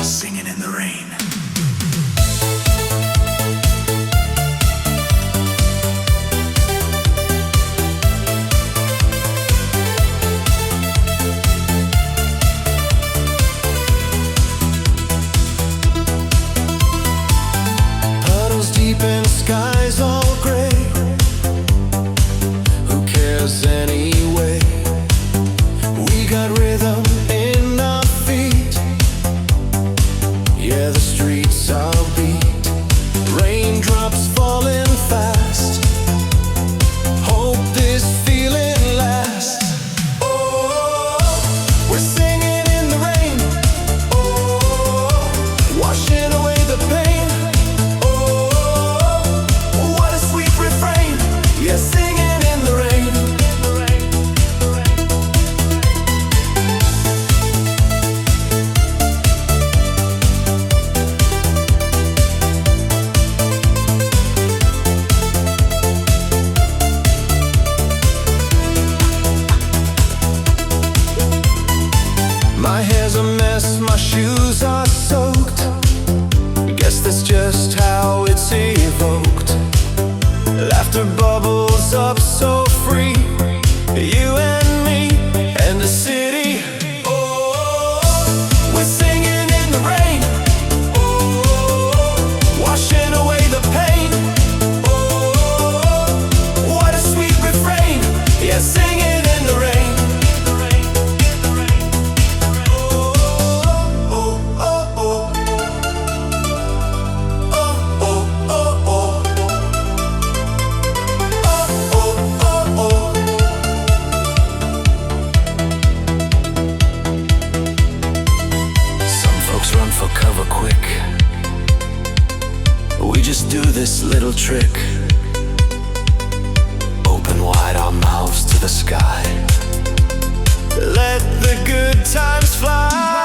Singing in the rain. Puddles deep and skies all gray. Who cares anyway? We got rhythm in our feet. Yeah, the streets are beat. Raindrops falling fast. Hope this feeling lasts. Oh, we're singing in the rain. Oh, washing away the pain. Oh, what a sweet refrain. Yeah, singing in the rain. My hair's a mess, my shoes are soaked. Guess that's just how it's evoked. Laughter bubbles up so free. You and me and the city. Oh, we're singing in the rain. Oh, washing away the pain. Oh, what a sweet refrain. Yeah, singing in the rain. Run for cover quick. We just do this little trick. Open wide our mouths to the sky. Let the good times fly.